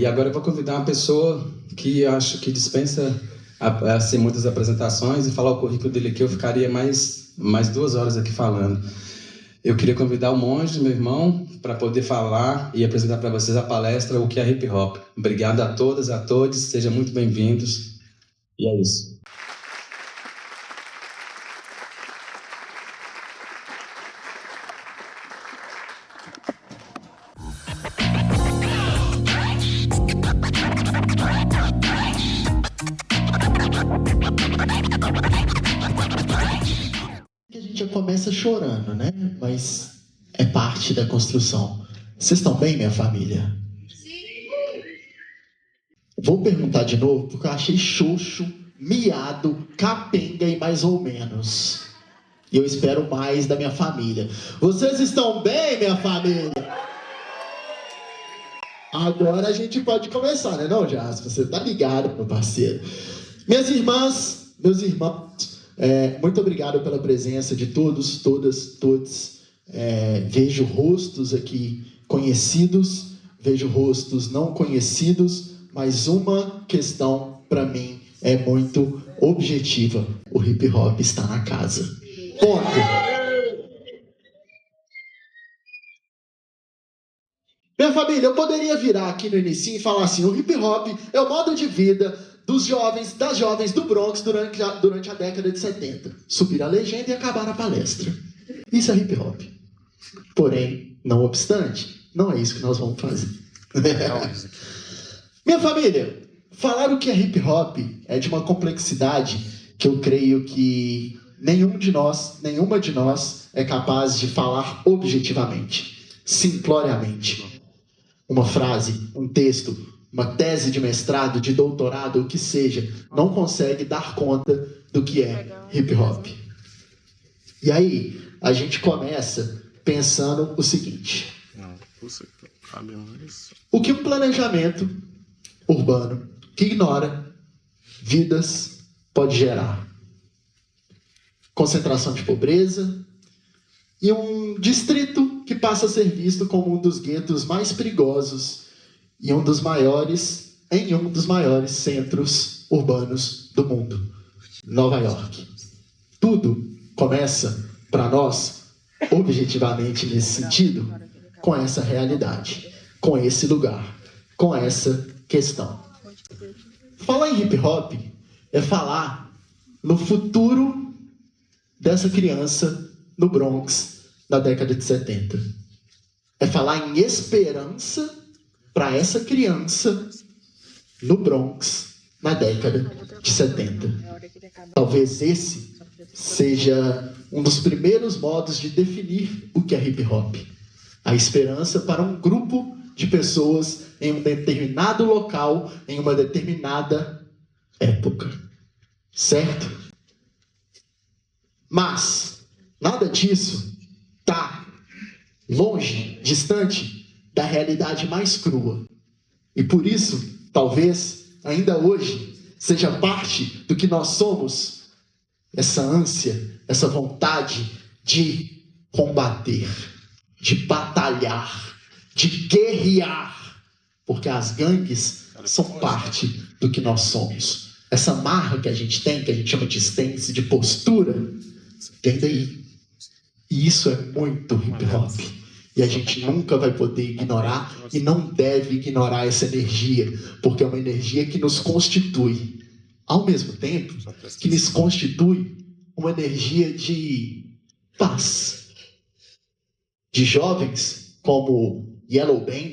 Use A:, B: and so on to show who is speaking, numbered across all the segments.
A: E agora eu vou convidar uma pessoa que acho que dispensa assim, muitas apresentações e falar o currículo dele aqui, eu ficaria mais 2 horas aqui falando. Eu queria convidar o Monge, meu irmão, para poder falar e apresentar para vocês a palestra O que é Hip Hop. Obrigado a todas, a todos, sejam muito bem-vindos. E é isso.
B: A gente já começa chorando, né? Mas é parte da construção. Vocês estão bem, minha família? Sim. Vou perguntar de novo, porque eu achei xoxo, miado, capenga e mais ou menos. E eu espero mais da minha família. Vocês estão bem, minha família? Agora a gente pode começar, né, não, Jazz? Você tá ligado, meu parceiro. Minhas irmãs, meus irmãos, muito obrigado pela presença de todos, todas, todos. Vejo rostos aqui conhecidos, vejo rostos não conhecidos, mas uma questão para mim é muito objetiva. O hip hop está na casa. Ponto. Minha família, eu poderia virar aqui no início e falar assim, o hip hop é o modo de vida dos jovens, das jovens do Bronx durante a década de 70. Subir a legenda e acabar a palestra. Isso é hip hop. Porém, não obstante, não é isso que nós vamos fazer. Minha família, falar o que é hip hop é de uma complexidade que eu creio que nenhuma de nós é capaz de falar objetivamente, simploriamente. Uma frase, um texto, uma tese de mestrado, de doutorado, o que seja, não consegue dar conta do que é hip hop. E aí, a gente começa pensando o seguinte: o que um planejamento urbano que ignora vidas pode gerar? Concentração de pobreza e um distrito que passa a ser visto como um dos guetos mais perigosos e um dos maiores centros urbanos do mundo, Nova York. Tudo começa, para nós, objetivamente nesse sentido, com essa realidade, com esse lugar, com essa questão. Falar em hip hop é falar no futuro dessa criança no Bronx na década de 70. É falar em esperança para essa criança no Bronx na década de 70. Talvez esse seja um dos primeiros modos de definir o que é hip hop. A esperança para um grupo de pessoas em um determinado local, em uma determinada época. Certo? Mas nada disso está longe, distante da realidade mais crua. E por isso, talvez, ainda hoje, seja parte do que nós somos, essa ânsia, essa vontade de combater, de batalhar, de guerrear, porque as gangues são parte do que nós somos. Essa marra que a gente tem, que a gente chama de stance, de postura, vem daí. E isso é muito hip hop. E a gente nunca vai poder ignorar e não deve ignorar essa energia, porque é uma energia que nos constitui. Ao mesmo tempo que nos constitui uma energia de paz. De jovens como Yellow Band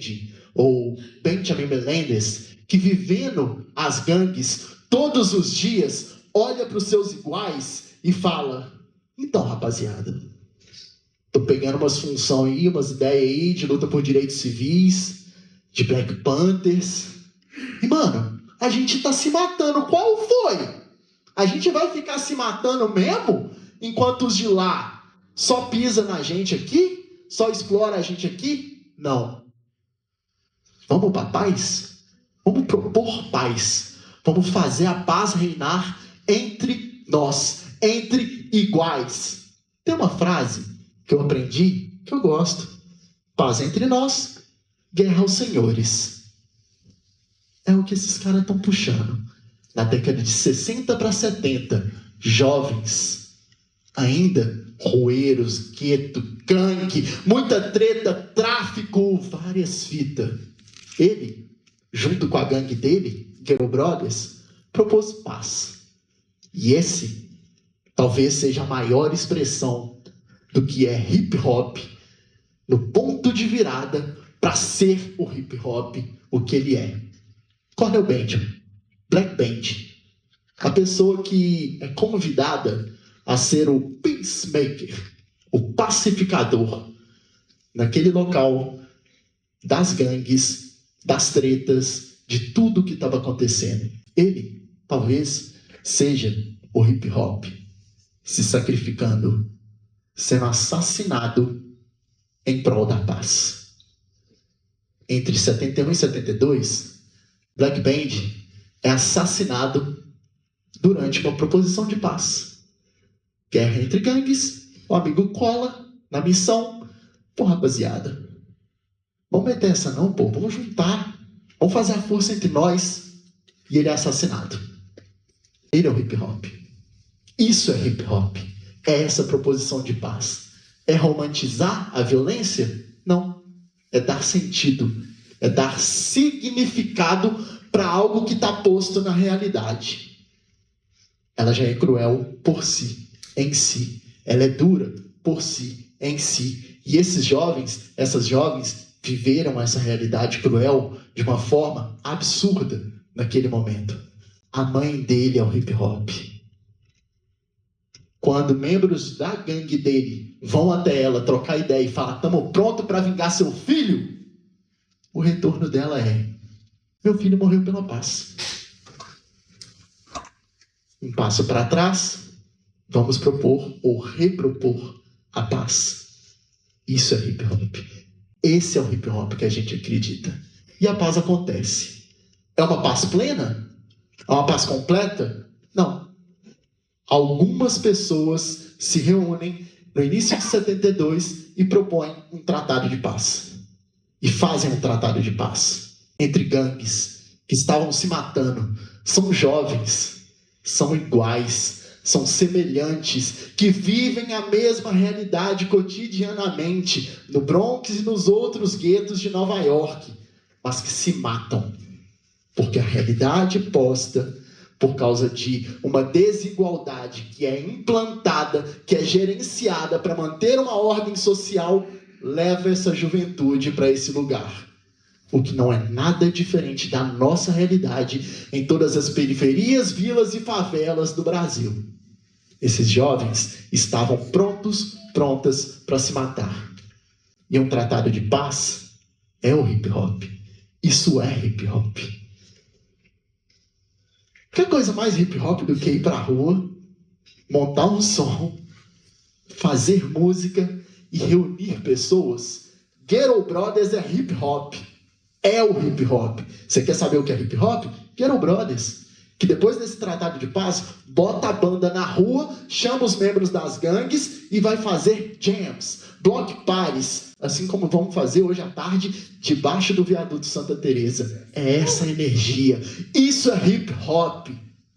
B: ou Benjamin Melendez, que vivendo as gangues todos os dias, olha para os seus iguais e fala: então, rapaziada, tô pegando umas funções aí, umas ideias aí de luta por direitos civis, de Black Panthers. E, mano, a gente tá se matando. Qual foi? A gente vai ficar se matando mesmo? Enquanto os de lá só pisa na gente aqui? Só explora a gente aqui? Não. Vamos pra paz? Vamos propor paz. Vamos fazer a paz reinar entre nós, entre iguais. Tem uma frase que eu aprendi, que eu gosto. Paz entre nós, guerra aos senhores. É o que esses caras estão puxando. Na década de 60 para 70, jovens, ainda roeiros, gueto, gangue, muita treta, tráfico, várias fitas. Ele, junto com a gangue dele, Ghetto Brothers, propôs paz. E esse talvez seja a maior expressão do que é hip hop, no ponto de virada para ser o hip hop o que ele é. Cornel Benjamin, Black Band, a pessoa que é convidada a ser o peacemaker, o pacificador, naquele local das gangues, das tretas, de tudo que estava acontecendo. Ele, talvez, seja o hip hop, se sacrificando, sendo assassinado em prol da paz. Entre 71 e 72, Black Band é assassinado durante uma proposição de paz. Guerra entre gangues, o amigo cola na missão. Pô, rapaziada, vamos meter essa não, pô, vamos juntar, vamos fazer a força entre nós. E ele é assassinado. Ele é o hip hop. Isso é hip hop. É essa proposição de paz. É romantizar a violência? Não. É dar sentido. É dar significado para algo que está posto na realidade. Ela já é cruel por si, em si. Ela é dura por si, em si. E esses jovens, essas jovens, viveram essa realidade cruel de uma forma absurda naquele momento. A mãe dele é o hip hop. Quando membros da gangue dele vão até ela trocar ideia e falam: estamos prontos para vingar seu filho, o retorno dela é: meu filho morreu pela paz. Um passo para trás, vamos propor ou repropor a paz. Isso é hip hop. Esse é o hip hop que a gente acredita. E a paz acontece. É uma paz plena? É uma paz completa? Não. Algumas pessoas se reúnem no início de 72 e propõem um tratado de paz. E fazem um tratado de paz entre gangues que estavam se matando. São jovens, são iguais, são semelhantes, que vivem a mesma realidade cotidianamente no Bronx e nos outros guetos de Nova York, mas que se matam. Porque a realidade posta, por causa de uma desigualdade que é implantada, que é gerenciada para manter uma ordem social, leva essa juventude para esse lugar. O que não é nada diferente da nossa realidade em todas as periferias, vilas e favelas do Brasil. Esses jovens estavam prontas para se matar. E um tratado de paz é o hip hop. Isso é hip hop. Que coisa mais hip hop do que ir pra rua, montar um som, fazer música e reunir pessoas? Ghetto Brothers é hip hop. É o hip hop. Você quer saber o que é hip hop? Ghetto Brothers. Que depois desse tratado de paz, bota a banda na rua, chama os membros das gangues e vai fazer jams, block parties, assim como vamos fazer hoje à tarde, debaixo do viaduto Santa Teresa. É essa energia. Isso é hip hop,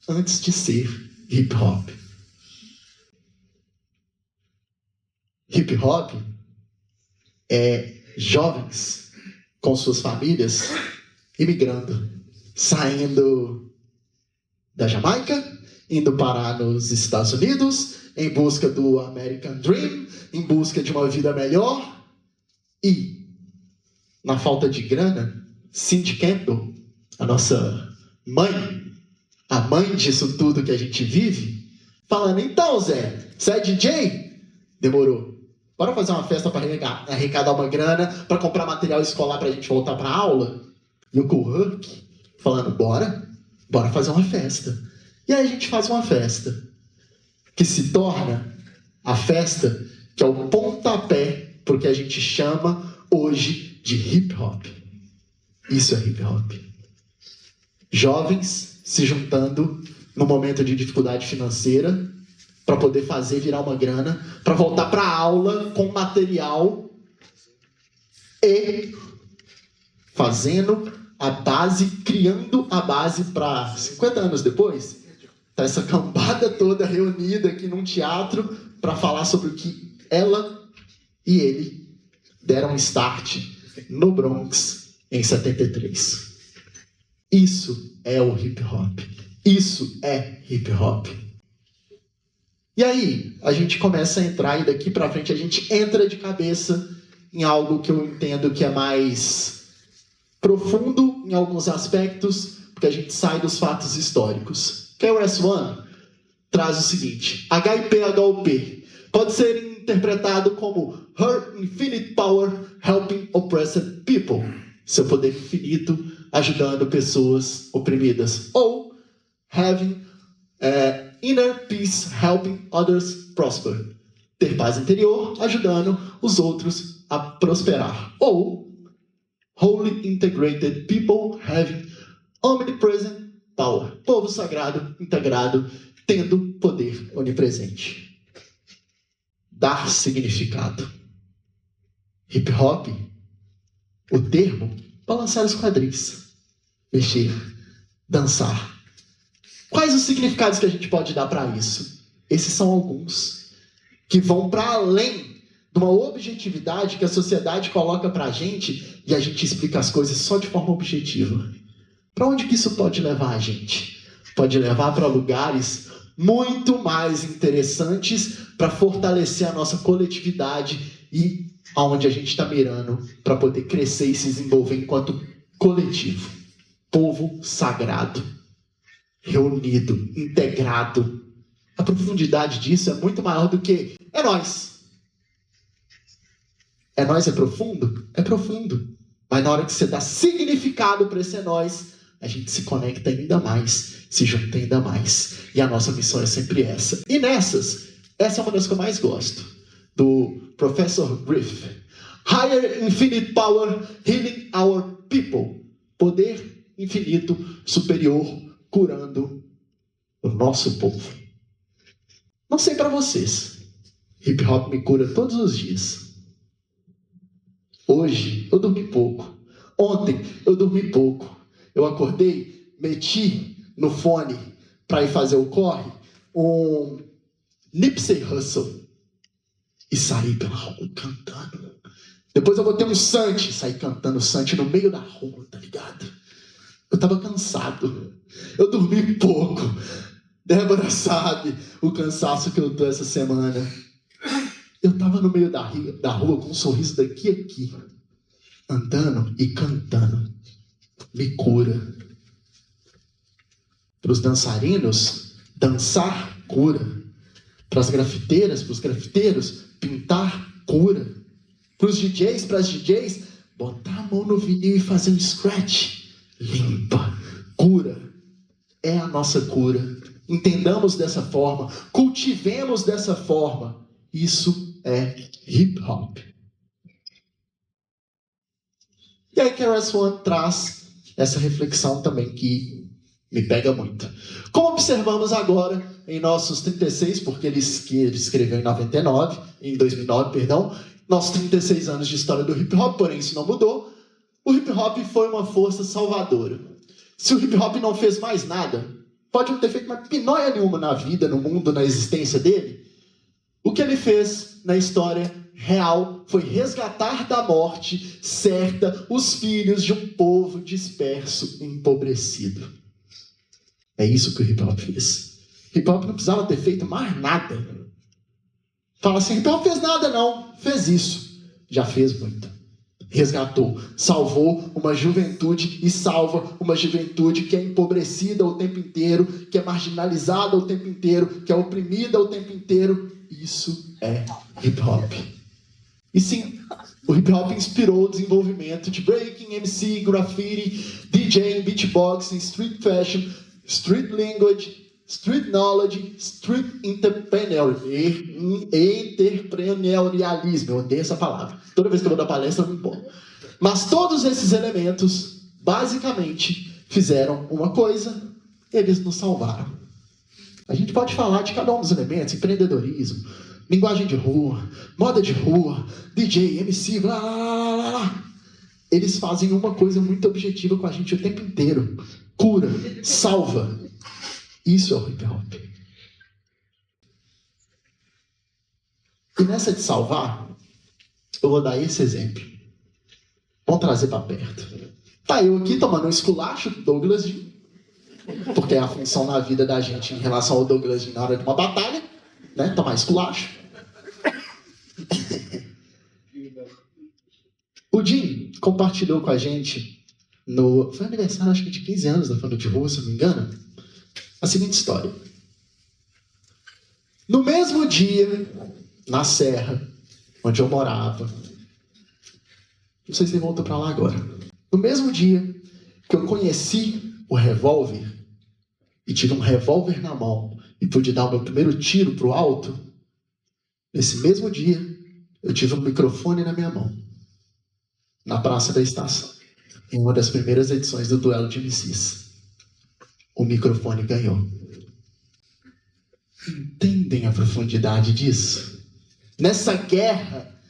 B: antes de ser hip hop. Hip hop é jovens com suas famílias imigrando, saindo da Jamaica, indo parar nos Estados Unidos, em busca do American Dream, em busca de uma vida melhor. E, na falta de grana, Cindy Campbell, a nossa mãe, a mãe disso tudo que a gente vive, falando: então, Zé, você é DJ? Demorou. Bora fazer uma festa para arrecadar uma grana, para comprar material escolar para a gente voltar para a aula? E o Kool Herc falando: bora fazer uma festa. E aí a gente faz uma festa, que se torna a festa que é o pontapé porque a gente chama hoje de hip hop. Isso é hip hop. Jovens se juntando no momento de dificuldade financeira para poder fazer virar uma grana, para voltar para a aula com material e fazendo a base, criando a base para 50 anos depois, tá essa cambada toda reunida aqui num teatro para falar sobre o que ela e ele deram start no Bronx em 73. Isso é o hip hop. Isso é hip hop. E aí, a gente começa a entrar e daqui para frente a gente entra de cabeça em algo que eu entendo que é mais profundo em alguns aspectos, porque a gente sai dos fatos históricos. KRS-One traz o seguinte: HIP-HOP pode ser interpretado como Her Infinite Power Helping Oppressed People, seu poder infinito ajudando pessoas oprimidas, ou Having Inner Peace Helping Others Prosper, ter paz interior ajudando os outros a prosperar, ou Holy Integrated People Having Omnipresent Power, povo sagrado integrado tendo poder onipresente. Dar significado. Hip hop, o termo, balançar os quadris, mexer, dançar. Quais os significados que a gente pode dar para isso? Esses são alguns que vão para além de uma objetividade que a sociedade coloca para a gente e a gente explica as coisas só de forma objetiva. Para onde que isso pode levar a gente? Pode levar para lugares muito mais interessantes para fortalecer a nossa coletividade e aonde a gente está mirando para poder crescer e se desenvolver enquanto coletivo. Povo sagrado, reunido, integrado. A profundidade disso é muito maior do que é nós. É nós é profundo? É profundo. Mas na hora que você dá significado para esse é nós, a gente se conecta ainda mais, se junta ainda mais. E a nossa missão é sempre essa. E nessas, essa é uma das que eu mais gosto, do Professor Griff. Higher Infinite Power Healing Our People. Poder infinito, superior, curando o nosso povo. Não sei para vocês, hip hop me cura todos os dias. Hoje eu dormi pouco. Ontem eu dormi pouco. Eu acordei, meti no fone para ir fazer o corre um Nipsey Hussle e saí pela rua cantando. Depois eu botei um Santi, saí cantando Santi no meio da rua, tá ligado? Eu tava cansado. Eu dormi pouco. Débora sabe o cansaço que eu tô essa semana. Eu tava no meio da rua com um sorriso daqui a aqui, andando e cantando. Me cura. Para os dançarinos, dançar cura. Para as grafiteiras, para os grafiteiros, pintar cura. Para os DJs, para as DJs, botar a mão no vinil e fazer um scratch. Limpa. Cura. É a nossa cura. Entendamos dessa forma. Cultivemos dessa forma. Isso é hip hop. E aí KRS-One traz essa reflexão também que me pega muito. Como observamos agora em nossos 36, porque ele escreveu em 2009, perdão, nossos 36 anos de história do hip hop, porém isso não mudou. O hip hop foi uma força salvadora. Se o hip hop não fez mais nada, pode não ter feito mais pinóia nenhuma na vida, no mundo, na existência dele, o que ele fez na história real foi resgatar da morte certa os filhos de um povo disperso e empobrecido. É isso que o hip hop fez. Hip hop não precisava ter feito mais nada. Fala assim, hip hop fez nada não, fez isso. Já fez muito. Resgatou, salvou uma juventude e salva uma juventude que é empobrecida o tempo inteiro, que é marginalizada o tempo inteiro, que é oprimida o tempo inteiro. Isso é hip hop. E sim, o hip hop inspirou o desenvolvimento de breaking, MC, graffiti, DJing, beatboxing, street fashion, street language, street knowledge, street entrepreneurialismo. Eu odeio essa palavra. Toda vez que eu vou dar palestra, eu me importo. Mas todos esses elementos, basicamente, fizeram uma coisa: eles nos salvaram. A gente pode falar de cada um dos elementos: empreendedorismo, linguagem de rua, moda de rua, DJ, MC, blá, blá, blá, blá. eles fazem uma coisa muito objetiva com a gente o tempo inteiro. Cura, salva. Isso é o hip hop. E nessa de salvar, eu vou dar esse exemplo. Vamos trazer para perto. Tá eu aqui tomando um esculacho do Douglas Jean, porque é a função na vida da gente em relação ao Douglas Jean na hora de uma batalha, né? Tomar esculacho. O Jim compartilhou com a gente foi aniversário, acho que de 15 anos da Fã de Rua, se não me engano, a seguinte história. No mesmo dia, na Serra, onde eu morava, não sei se ele voltou para lá agora, no mesmo dia que eu conheci o revólver e tive um revólver na mão e pude dar o meu primeiro tiro pro alto, nesse mesmo dia eu tive um microfone na minha mão, na Praça da Estação, em uma das primeiras edições do Duelo de MCs. O microfone ganhou. Entendem a profundidade disso? Nessa guerra,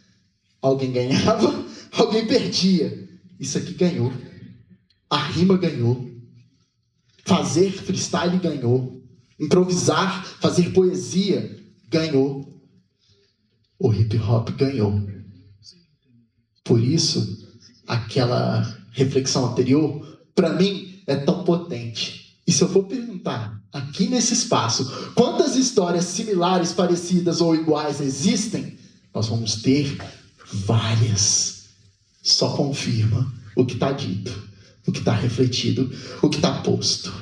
B: alguém ganhava, alguém perdia. Isso aqui ganhou. A rima ganhou. Fazer freestyle ganhou. Improvisar, fazer poesia ganhou. O hip hop ganhou. Por isso, aquela reflexão anterior, para mim, é tão potente. E se eu for perguntar, aqui nesse espaço, quantas histórias similares, parecidas ou iguais existem, nós vamos ter várias. Só confirma o que está dito, o que está refletido, o que está posto.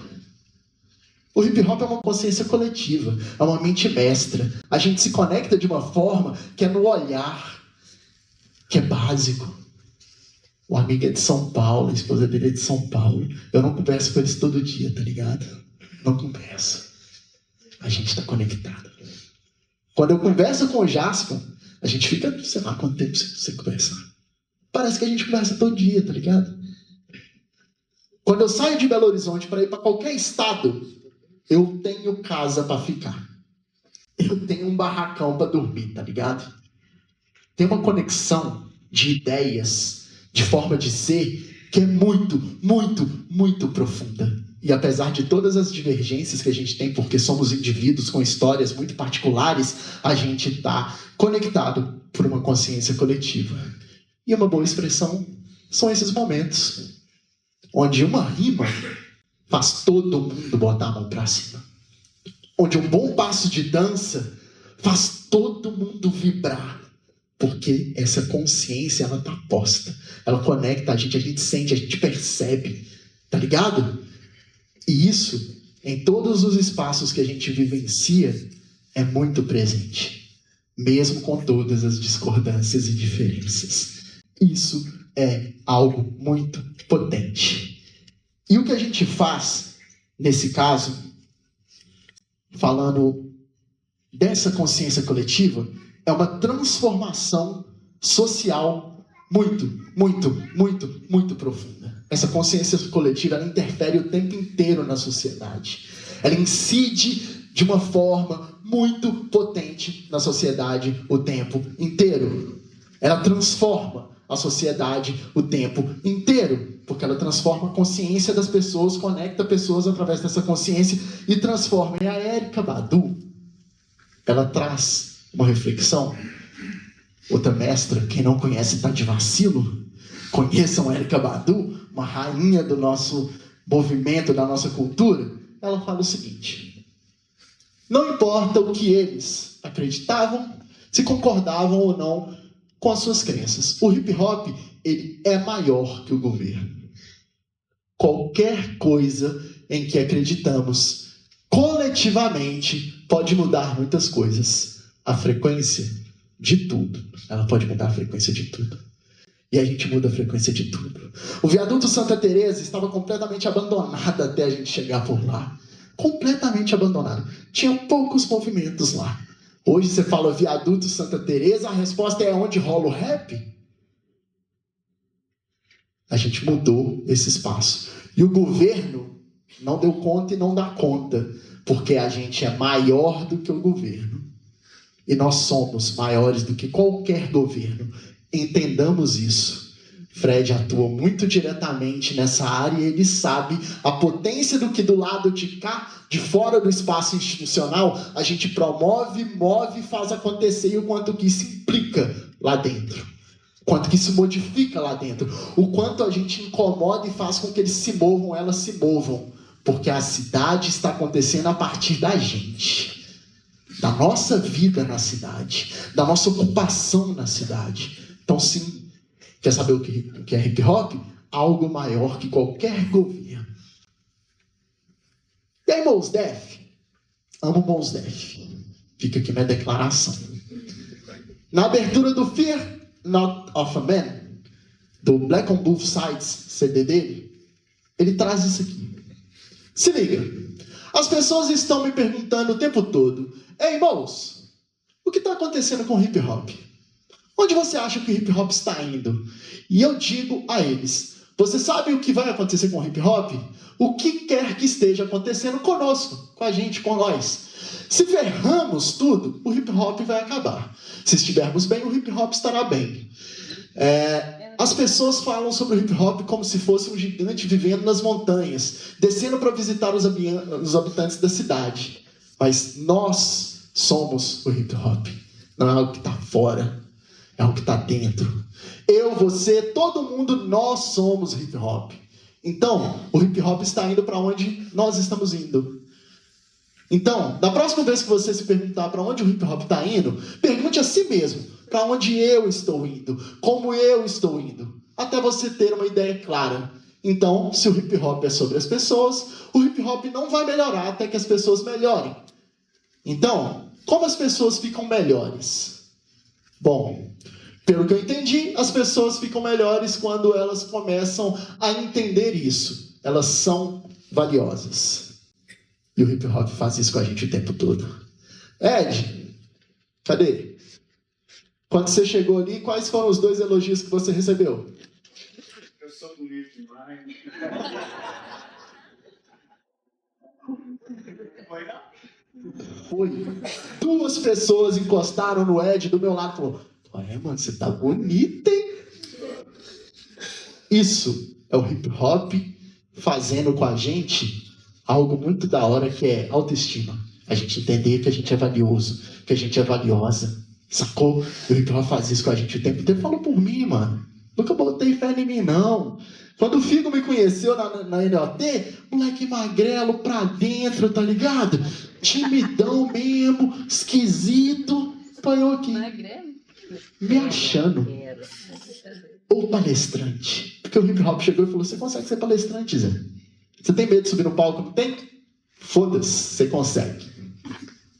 B: O hip hop é uma consciência coletiva, é uma mente mestra. A gente se conecta de uma forma que é no olhar, que é básico. O amigo é de São Paulo, a esposa dele é de São Paulo. Eu não converso com eles todo dia, tá ligado? Não converso. A gente está conectado. Quando eu converso com o Jasper, a gente fica, sei lá quanto tempo você conversa. Parece que a gente conversa todo dia, tá ligado? Quando eu saio de Belo Horizonte para ir para qualquer estado, eu tenho casa para ficar. Eu tenho um barracão para dormir, tá ligado? Tem uma conexão de ideias, de forma de ser, que é muito, muito, muito profunda. E apesar de todas as divergências que a gente tem, porque somos indivíduos com histórias muito particulares, a gente está conectado por uma consciência coletiva. E uma boa expressão são esses momentos, onde uma rima faz todo mundo botar a mão para cima. Onde um bom passo de dança faz todo mundo vibrar. Porque essa consciência, ela tá posta. Ela conecta a gente sente, a gente percebe. Tá ligado? E isso, em todos os espaços que a gente vivencia, é muito presente. Mesmo com todas as discordâncias e diferenças. Isso é algo muito potente. E o que a gente faz, nesse caso, falando dessa consciência coletiva, é uma transformação social muito, muito, muito, muito profunda. Essa consciência coletiva, ela interfere o tempo inteiro na sociedade. Ela incide de uma forma muito potente na sociedade o tempo inteiro. Ela transforma a sociedade o tempo inteiro, porque ela transforma a consciência das pessoas, conecta pessoas através dessa consciência e transforma. E a Erykah Badu, ela traz uma reflexão. Outra mestra, quem não conhece tá de vacilo. Conheçam a Erykah Badu, uma rainha do nosso movimento, da nossa cultura. Ela fala o seguinte: não importa o que eles acreditavam, se concordavam ou não com as suas crenças. O hip hop, ele é maior que o governo. Qualquer coisa em que acreditamos coletivamente pode mudar muitas coisas. A frequência de tudo. Ela pode mudar a frequência de tudo. E a gente muda a frequência de tudo. O viaduto Santa Teresa estava completamente abandonado até a gente chegar por lá. Completamente abandonado. Tinha poucos movimentos lá. Hoje você fala viaduto Santa Teresa, a resposta é onde rola o rap. A gente mudou esse espaço. E o governo não deu conta e não dá conta, porque a gente é maior do que o governo. E nós somos maiores do que qualquer governo. Entendamos isso. Fred atua muito diretamente nessa área e ele sabe a potência do que do lado de cá, de fora do espaço institucional, a gente promove, move, faz acontecer e o quanto que isso implica lá dentro. O quanto que isso modifica lá dentro. O quanto a gente incomoda e faz com que eles se movam, elas se movam. Porque a cidade está acontecendo a partir da gente. Da nossa vida na cidade. Da nossa ocupação na cidade. Então, sim, quer saber o que é hip hop? Algo maior que qualquer governo. E aí, Mos Def? Amo Mos Def. Fica aqui minha declaração. Na abertura do Fear Not of a Man, do Black on Both Sides, CD dele, ele traz isso aqui. Se liga. As pessoas estão me perguntando o tempo todo: ei, Mos, o que está acontecendo com o hip hop? Onde você acha que o hip hop está indo? E eu digo a eles: você sabe o que vai acontecer com o hip hop? O que quer que esteja acontecendo conosco, com a gente, com nós. Se ferramos tudo, o hip hop vai acabar. Se estivermos bem, o hip hop estará bem. As pessoas falam sobre o hip hop como se fosse um gigante vivendo nas montanhas, descendo para visitar os habitantes da cidade. Mas nós somos o hip hop. Não é algo que está fora, é algo que está dentro. Eu, você, todo mundo, nós somos hip hop. Então, o hip hop está indo para onde nós estamos indo. Então, da próxima vez que você se perguntar para onde o hip hop está indo, pergunte a si mesmo: para onde eu estou indo? Como eu estou indo? Até você ter uma ideia clara. Então, se o hip hop é sobre as pessoas, o hip hop não vai melhorar até que as pessoas melhorem. Então, como as pessoas ficam melhores? Bom, pelo que eu entendi, as pessoas ficam melhores quando elas começam a entender isso. Elas são valiosas. E o hip hop faz isso com a gente o tempo todo. Ed, cadê? Quando você chegou ali, quais foram os 2 elogios que você recebeu?
C: Eu sou bonito demais. Foi não?
B: Foi. 2 pessoas encostaram no Ed do meu lado e falaram: mano, você tá bonita, hein? Isso é o hip hop fazendo com a gente algo muito da hora, que é autoestima. A gente entender que a gente é valioso, que a gente é valiosa. Sacou? O hip hop faz isso com a gente o tempo inteiro. Falou por mim, mano. Nunca botei fé em mim, não. Quando o Figo me conheceu na NOT, moleque magrelo pra dentro, tá ligado? Timidão mesmo, esquisito. Apanhou aqui. Me achando. Ou palestrante. Porque o hip hop chegou e falou: você consegue ser palestrante, Zé? Você tem medo de subir no palco? Não tem? Foda-se, você consegue.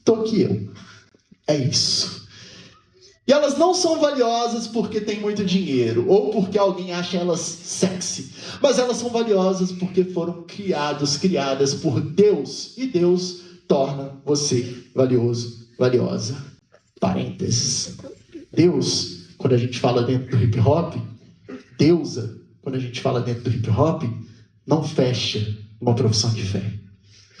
B: Tô aqui eu. É isso. E elas não são valiosas porque tem muito dinheiro, ou porque alguém acha elas sexy. Mas elas são valiosas porque foram criadas por Deus. E Deus torna você valioso, valiosa. Parênteses. Deus, quando a gente fala dentro do hip hop, deusa, quando a gente fala dentro do hip hop, não fecha uma profissão de fé.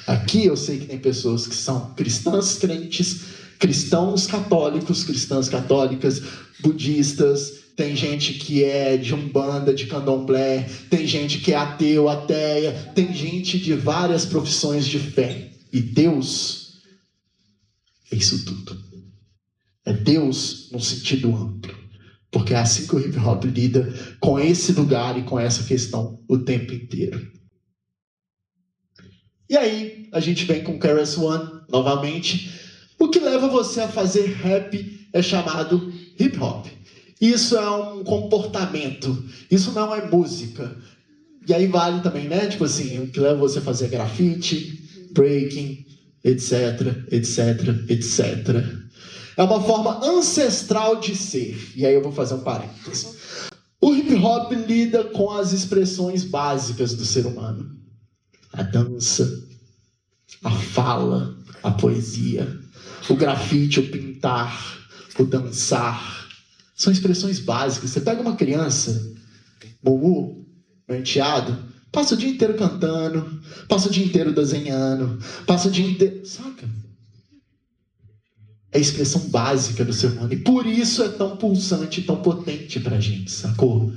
B: Aqui eu sei que tem pessoas que são cristãs crentes, cristãos católicos, cristãs católicas, budistas, tem gente que é de umbanda, de candomblé, tem gente que é ateu, ateia, tem gente de várias profissões de fé. E Deus é isso tudo. É Deus no sentido amplo. Porque é assim que o hip hop lida com esse lugar e com essa questão o tempo inteiro. E aí, a gente vem com KRS-One novamente. O que leva você a fazer rap é chamado hip hop. Isso é um comportamento. Isso não é música. E aí vale também, né? Tipo assim, o que leva você a fazer grafite, breaking, etc, etc, etc. É uma forma ancestral de ser. E aí eu vou fazer um parênteses. O hip hop lida com as expressões básicas do ser humano. A dança, a fala, a poesia, o grafite, o pintar, o dançar. São expressões básicas. Você pega uma criança, Mumu, meu enteado, passa o dia inteiro cantando, passa o dia inteiro desenhando, passa o dia inteiro... Saca? É a expressão básica do ser humano. E por isso é tão pulsante, tão potente pra gente, sacou?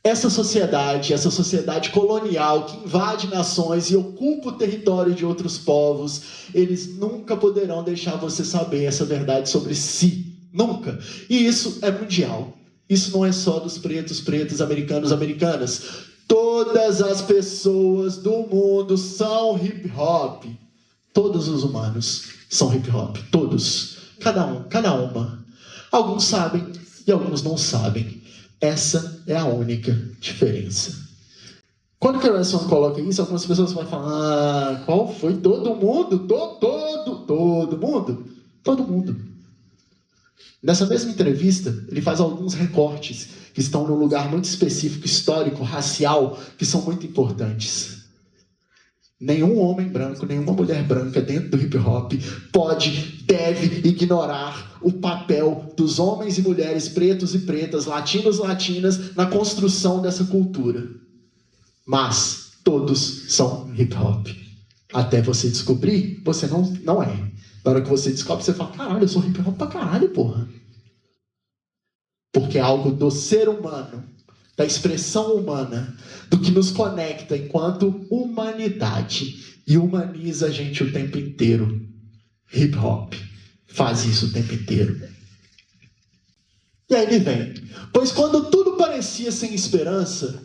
B: Essa sociedade colonial que invade nações e ocupa o território de outros povos, eles nunca poderão deixar você saber essa verdade sobre si. Nunca. E isso é mundial. Isso não é só dos pretos, americanos, americanas. Todas as pessoas do mundo são hip hop. Todos os humanos são hip hop. Todos. Cada uma. Alguns sabem e alguns não sabem. Essa é a única diferença. Quando o Kerrison coloca isso, algumas pessoas vão falar: qual foi? Todo mundo? Todo mundo? Todo mundo. Nessa mesma entrevista, ele faz alguns recortes que estão num lugar muito específico, histórico, racial, que são muito importantes. Nenhum homem branco, nenhuma mulher branca dentro do hip hop deve ignorar o papel dos homens e mulheres pretos e pretas, latinos e latinas na construção dessa cultura. Mas todos são hip hop. Até você descobrir, você não é. Na hora que você descobre, você fala: caralho, eu sou hip hop pra caralho, porra. Porque é algo do ser humano, da expressão humana, do que nos conecta enquanto humanidade e humaniza a gente o tempo inteiro. Hip hop faz isso o tempo inteiro. E aí ele vem: pois quando tudo parecia sem esperança,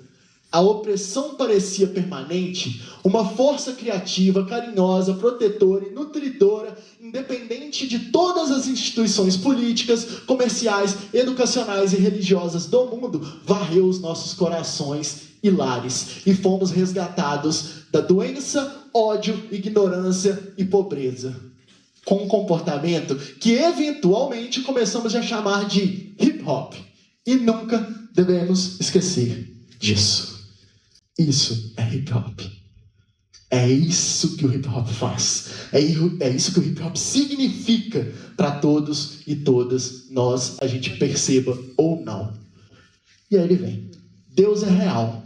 B: a opressão parecia permanente, uma força criativa, carinhosa, protetora e nutridora, independente de todas as instituições políticas, comerciais, educacionais e religiosas do mundo, varreu os nossos corações e lares, e fomos resgatados da doença, ódio, ignorância e pobreza, com um comportamento que eventualmente começamos a chamar de hip hop, e nunca devemos esquecer disso. Isso é hip hop. É isso que o hip hop faz. É isso que o hip hop significa para todos e todas nós, a gente perceba ou não. E aí ele vem: Deus é real.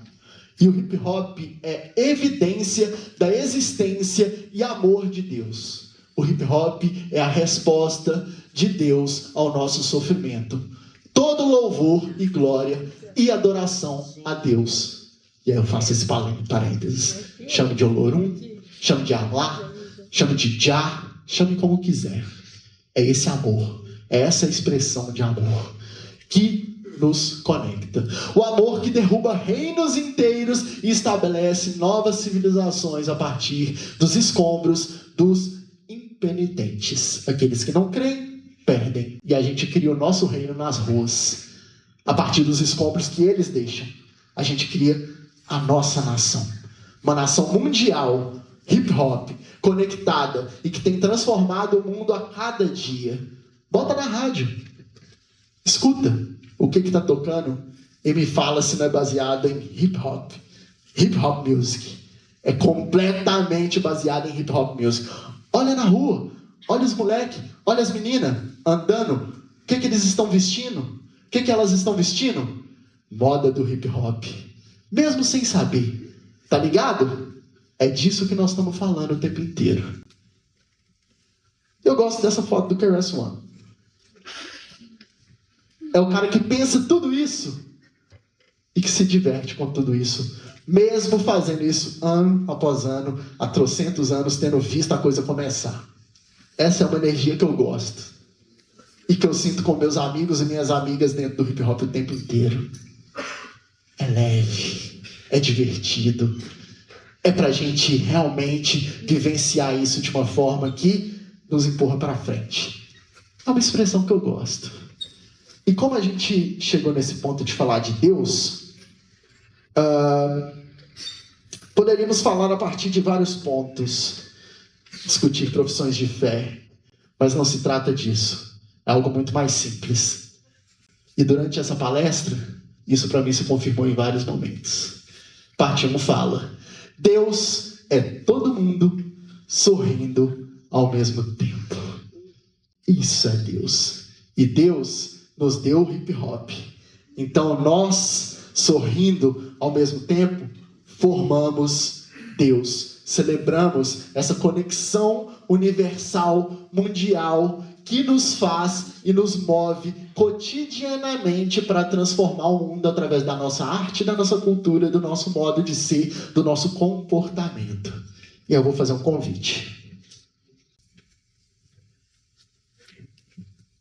B: E o hip hop é evidência da existência e amor de Deus. O hip hop é a resposta de Deus ao nosso sofrimento. Todo louvor e glória e adoração a Deus. E aí eu faço esse parênteses. Chame de Olorum, chame de Allah, chame de Jah, chame como quiser. É esse amor, é essa expressão de amor que nos conecta. O amor que derruba reinos inteiros e estabelece novas civilizações a partir dos escombros dos impenitentes. Aqueles que não creem, perdem. E a gente cria o nosso reino nas ruas. A partir dos escombros que eles deixam, a gente cria a nossa nação. Uma nação mundial, hip hop, conectada e que tem transformado o mundo a cada dia. Bota na rádio. Escuta o que está tocando e me fala se não é baseado em hip hop. Hip hop music. É completamente baseado em hip hop music. Olha na rua. Olha os moleques. Olha as meninas andando. O que eles estão vestindo? O que elas estão vestindo? Moda do hip hop. Mesmo sem saber. Tá ligado? É disso que nós estamos falando o tempo inteiro. Eu gosto dessa foto do KRS-One. É o cara que pensa tudo isso e que se diverte com tudo isso. Mesmo fazendo isso ano após ano, há trocentos anos, tendo visto a coisa começar. Essa é uma energia que eu gosto. E que eu sinto com meus amigos e minhas amigas dentro do hip hop o tempo inteiro. É leve, é divertido. É pra gente realmente vivenciar isso de uma forma que nos empurra para frente. É uma expressão que eu gosto. E como a gente chegou nesse ponto de falar de Deus, poderíamos falar a partir de vários pontos, discutir profissões de fé, mas não se trata disso. É algo muito mais simples. E durante essa palestra, isso para mim se confirmou em vários momentos. Parte 1 fala: Deus é todo mundo sorrindo ao mesmo tempo. Isso é Deus. E Deus nos deu o hip hop. Então nós, sorrindo ao mesmo tempo, formamos Deus. Celebramos essa conexão universal, mundial, que nos faz e nos move cotidianamente para transformar o mundo através da nossa arte, da nossa cultura, do nosso modo de ser, do nosso comportamento. E eu vou fazer um convite.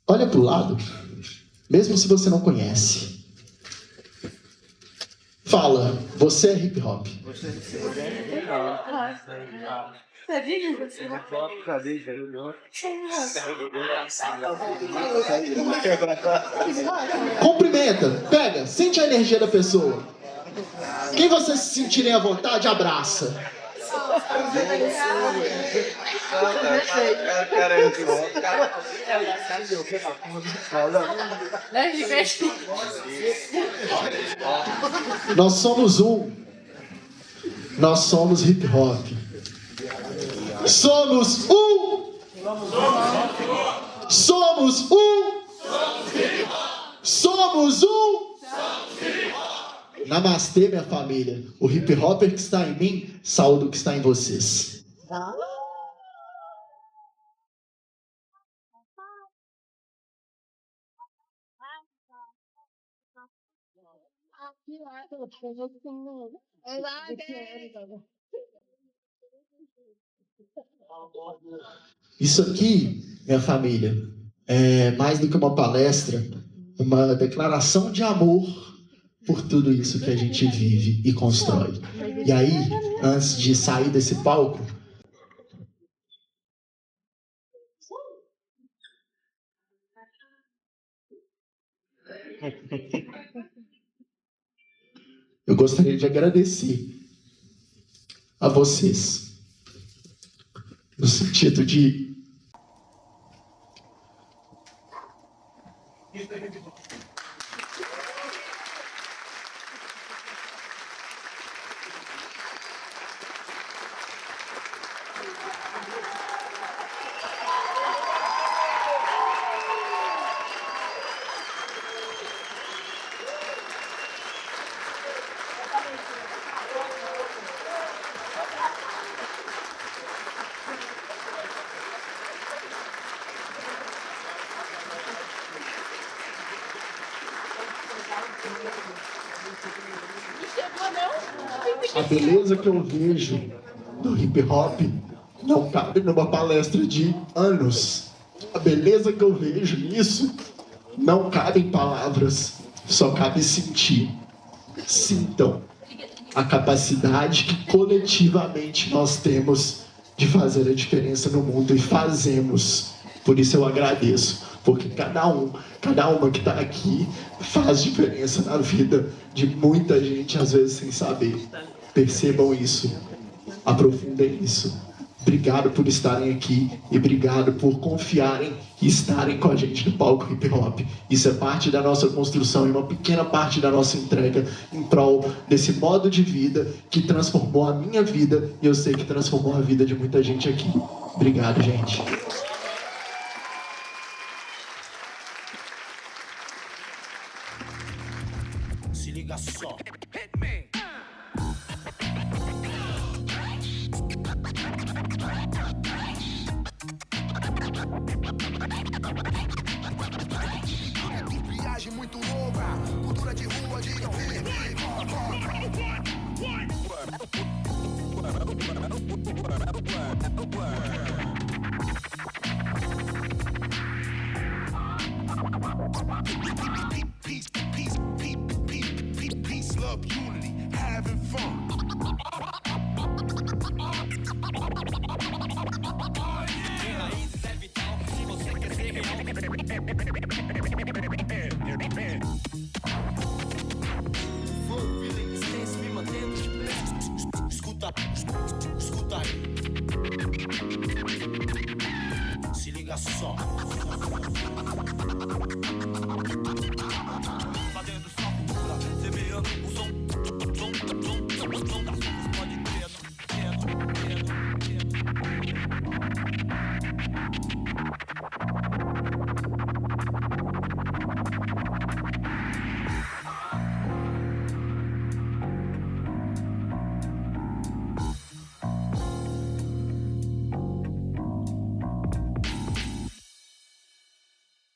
B: Olha para o lado, mesmo se você não conhece. Fala, você é hip hop. Cumprimenta, pega, sente a energia da pessoa. Quem vocês se sentirem à vontade, abraça. Nós somos um. Nós somos hip hop. Somos um. Somos um. Somos um. Namastê, minha família. O hip hopper que está em mim, saúde o que está em vocês. Isso aqui, minha família, é mais do que uma palestra, uma declaração de amor por tudo isso que a gente vive e constrói. E aí, antes de sair desse palco, eu gostaria de agradecer a vocês, no sentido de a beleza que eu vejo no hip hop não cabe numa palestra de anos. A beleza que eu vejo nisso não cabe em palavras, só cabe sentir. Sintam a capacidade que coletivamente nós temos de fazer a diferença no mundo, e fazemos. Por isso eu agradeço, porque cada uma que está aqui faz diferença na vida de muita gente, às vezes sem saber. Percebam isso, aprofundem isso. Obrigado por estarem aqui e obrigado por confiarem e estarem com a gente no palco hip hop. Isso é parte da nossa construção e uma pequena parte da nossa entrega em prol desse modo de vida que transformou a minha vida e eu sei que transformou a vida de muita gente aqui. Obrigado, gente.
D: Se liga só. Viagem muito louca, cultura de rua de peace, love, unity, having fun. Escuta